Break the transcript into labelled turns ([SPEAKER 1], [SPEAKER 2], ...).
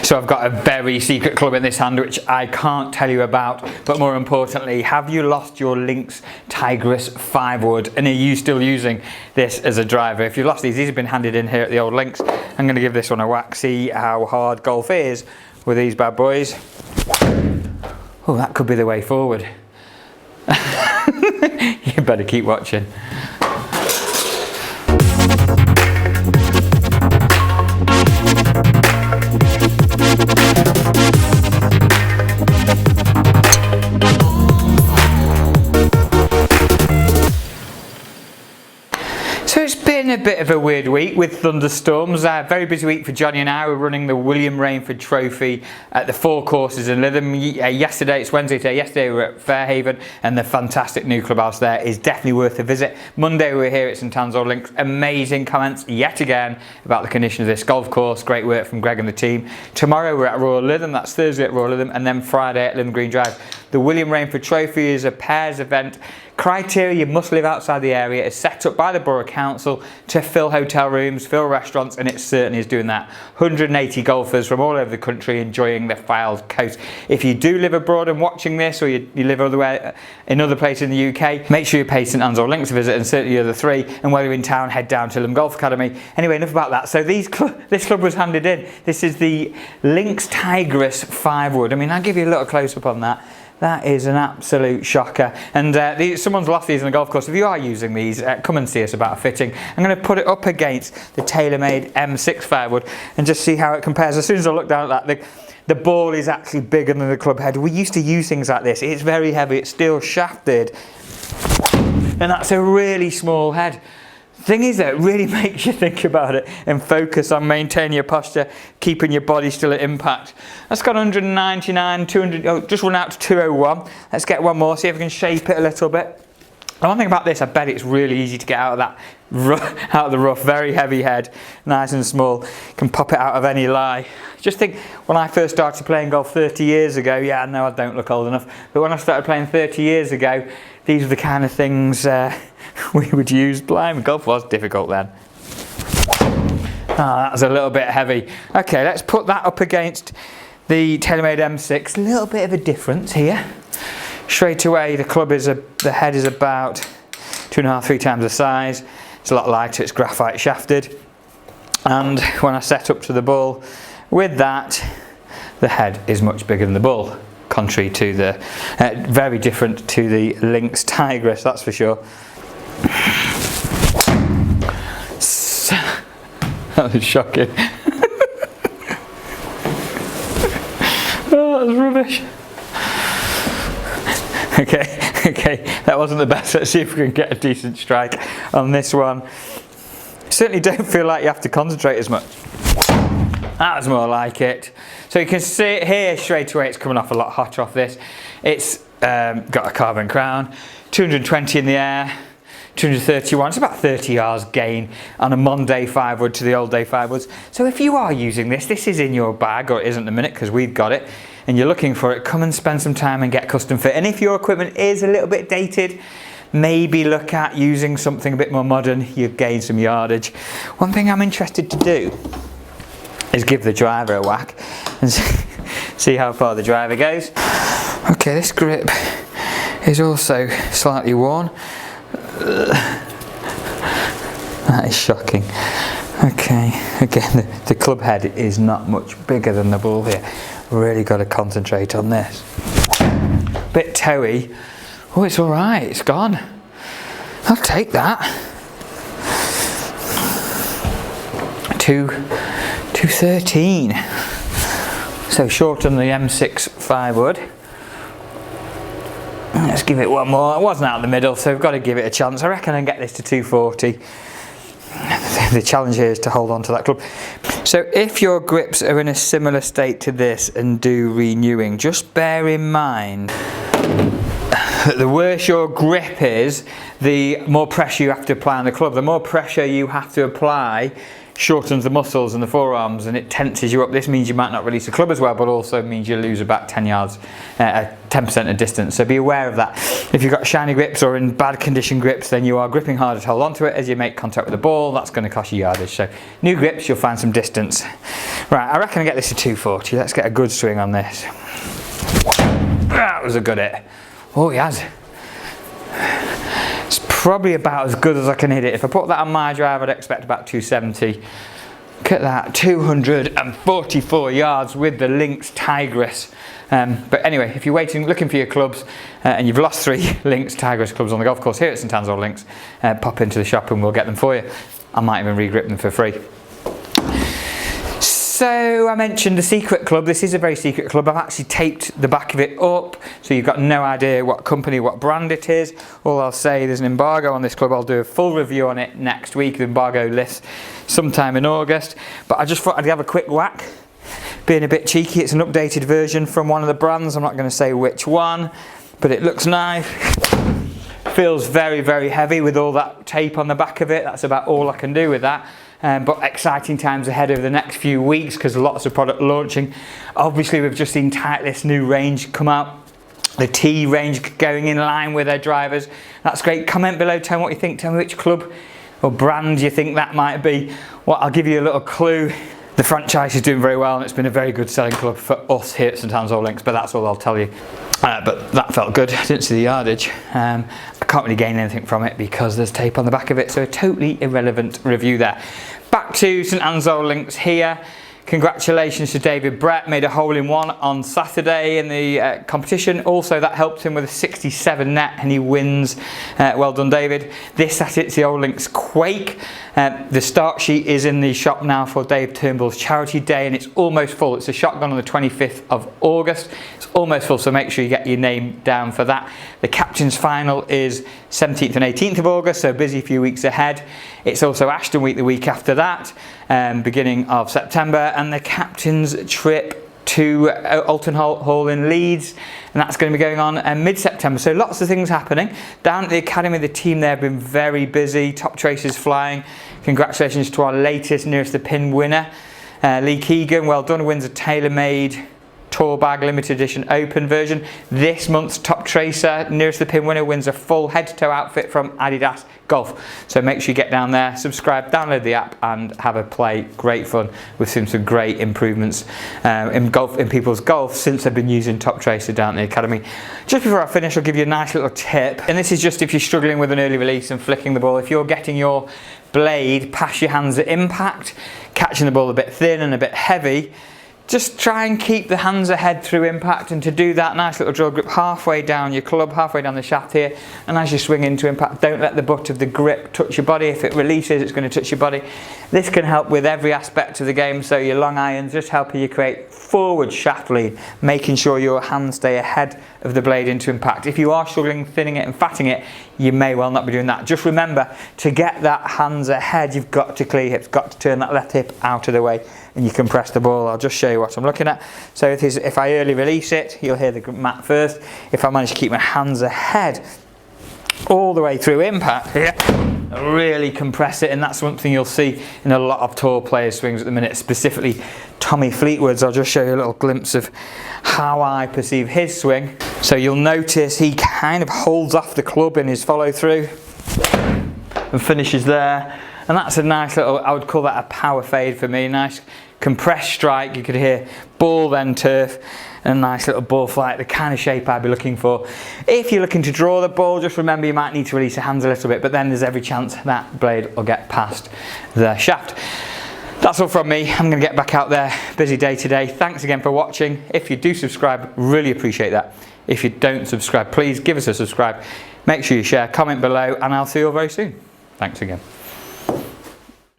[SPEAKER 1] So I've got a very secret club in this hand which I can't tell you about, but more importantly, have you lost your Lynx Tigris 5-wood and are you still using this as a driver? If you've lost these have been handed in here at the old Lynx. I'm going to give this one a whack, see how hard golf is with these bad boys. Oh, that could be the way forward. You better keep watching. So it's been a bit of a weird week with thunderstorms. Very busy week for Johnny and I. We're running the William Rainford Trophy at the 4 courses in Lytham. Yesterday, it's Wednesday today, yesterday we were at Fairhaven and the fantastic new clubhouse there is definitely worth a visit. Monday we were here at St Anne's Old Links. Amazing comments yet again about the condition of this golf course. Great work from Greg and the team. Tomorrow we're at Royal Lytham, that's Thursday at Royal Lytham, and then Friday at Lytham Green Drive. The William Rainford Trophy is a pairs event. Criteria: you must live outside the area, is set up by the Borough Council to fill hotel rooms, fill restaurants, and it certainly is doing that. 180 golfers from all over the country enjoying the Fylde coast. If you do live abroad and watching this, or you live in other places in the UK, make sure you pay St Anne's Old Links a visit, and certainly the other 3. And while you're in town, head down to Lytham Golf Academy. Anyway, enough about that. So this club was handed in. This is the Lynx Tigris 5-wood. I mean, I'll give you a little close-up on that. That is an absolute shocker, and someone's lost these on the golf course. If you are using these, come and see us about a fitting. I'm going to put it up against the Taylormade M6 5-wood and just see how it compares. As soon as I look down at that, the ball is actually bigger than the club head. We used to use things like this. It's very heavy, it's steel shafted, and that's a really small head. Thing is that it really makes you think about it and focus on maintaining your posture, keeping your body still at impact. That's got 199, 200, oh, just run out to 201. Let's get one more, see if we can shape it a little bit. The one thing about this, I bet it's really easy to get out of that out of the rough. Very heavy head, nice and small. You can pop it out of any lie. Just think, when I first started playing golf 30 years ago, yeah, I know I don't look old enough, but when I started playing 30 years ago, these were the kind of things we would use. Blimey, golf was difficult then. That was a little bit heavy. Okay, let's put that up against the Taylormade M6. A little bit of a difference here. Straight away, the head is about 2.5, 3 times the size. It's a lot lighter, it's graphite shafted. And when I set up to the ball with that, the head is much bigger than the ball. Contrary to the, very different to the Lynx Tigris, that's for sure. That was shocking. Oh, that was rubbish. Okay, that wasn't the best. Let's see if we can get a decent strike on this one. Certainly don't feel like you have to concentrate as much. That was more like it. So you can see it here straight away, it's coming off a lot hotter off this. It's got a carbon crown, 220 in the air, 231, it's about 30 yards gain on a Monday 5-wood to the old day 5-woods. So if you are using this is in your bag, or it isn't at the minute because we've got it, and you're looking for it, come and spend some time and get custom fit. And if your equipment is a little bit dated, maybe look at using something a bit more modern, you gain some yardage. One thing I'm interested to do is give the driver a whack and see how far the driver goes. Okay, this grip is also slightly worn. That is shocking. Okay, again, the club head is not much bigger than the ball here. Really got to concentrate on this. Bit toey. Oh, it's all right, it's gone. I'll take that. 213. So short on the M6 5-wood. Let's give it one more. It wasn't out of the middle, so we've got to give it a chance. I reckon I can get this to 240. The challenge here is to hold on to that club. So if your grips are in a similar state to this and do renewing, just bear in mind that the worse your grip is, the more pressure you have to apply on the club. The more pressure you have to apply shortens the muscles and the forearms and it tenses you up. This means you might not release the club as well, but also means you lose about 10 yards, 10% of distance. So be aware of that. If you've got shiny grips or in bad condition grips, then you are gripping harder to hold onto it. As you make contact with the ball, that's going to cost you yardage. So new grips, you'll find some distance. Right, I reckon I get this to 240. Let's get a good swing on this. That was a good hit. Oh, he has. It's probably about as good as I can hit it. If I put that on my drive, I'd expect about 270. Look at that, 244 yards with the Lynx Tigress. But anyway, if you're looking for your clubs and you've lost 3 Lynx Tigress clubs on the golf course here at St Anne's Old Links, pop into the shop and we'll get them for you. I might even re-grip them for free. So I mentioned the secret club. This is a very secret club. I've actually taped the back of it up, so you've got no idea what company, what brand it is. All I'll say, there's an embargo on this club. I'll do a full review on it next week. The embargo lifts sometime in August. But I just thought I'd have a quick whack. Being a bit cheeky, it's an updated version from one of the brands. I'm not going to say which one, but it looks nice. Feels very, very heavy with all that tape on the back of it. That's about all I can do with that. But exciting times ahead over the next few weeks because lots of product launching. Obviously, we've just seen Titleist's new range come out. The T range going in line with their drivers. That's great. Comment below, tell me what you think. Tell me which club or brand you think that might be. Well, I'll give you a little clue. The franchise is doing very well and it's been a very good selling club for us here at St Anne's Old Links, but that's all I'll tell you. But that felt good. I didn't see the yardage. I can't really gain anything from it because there's tape on the back of it, so a totally irrelevant review there. Back to St Anne's Old Links here. Congratulations to David Brett, made a hole-in-one on Saturday in the competition. Also, that helped him with a 67 net and he wins. Well done, David. This Saturday's the Old Links Quake. The start sheet is in the shop now for Dave Turnbull's Charity Day and it's almost full. It's a shotgun on the 25th of August. It's almost full, so make sure you get your name down for that. The Captain's Final is 17th and 18th of August, so busy few weeks ahead. It's also Ashton Week the week after that, beginning of September, and the Captain's Trip to Alton Hall in Leeds, and that's going to be going on mid-September. So lots of things happening. Down at the Academy, the team there have been very busy. Top tracers flying. Congratulations to our latest nearest the pin winner, Lee Keegan. Well done, wins a Taylormade Tour Bag Limited Edition Open version. This month's top tracer, nearest the pin winner, wins a full head-to-toe outfit from Adidas Golf. So make sure you get down there, subscribe, download the app and have a play. Great fun. We've seen some great improvements in people's golf since they've been using Top Tracer down at the Academy. Just before I finish, I'll give you a nice little tip, and this is just if you're struggling with an early release and flicking the ball. If you're getting your blade past your hands at impact, catching the ball a bit thin and a bit heavy, just try and keep the hands ahead through impact, and to do that, nice little draw grip halfway down your club, halfway down the shaft here, and as you swing into impact, don't let the butt of the grip touch your body. If it releases, it's going to touch your body. This can help with every aspect of the game, so your long irons just helping you create forward shaft lead, making sure your hands stay ahead of the blade into impact. If you are struggling thinning it and fatting it, you may well not be doing that. Just remember, to get that hands ahead, you've got to clear hips, got to turn that left hip out of the way, and you can press the ball. I'll just show you what I'm looking at. So if I early release it, you'll hear the mat first. If I manage to keep my hands ahead all the way through impact here, really compress it, and that's something you'll see in a lot of tour players' swings at the minute, specifically Tommy Fleetwood's. I'll just show you a little glimpse of how I perceive his swing. So you'll notice he kind of holds off the club in his follow through and finishes there, and that's a nice little, I would call that a power fade for me. Nice compressed strike, you could hear ball then turf, and a nice little ball flight, the kind of shape I'd be looking for. If you're looking to draw the ball, just remember you might need to release your hands a little bit, but then there's every chance that blade will get past the shaft. That's all from me. I'm going to get back out there. Busy day today. Thanks again for watching. If you do subscribe, really appreciate that. If you don't subscribe, please give us a subscribe. Make sure you share, comment below, and I'll see you all very soon. Thanks again.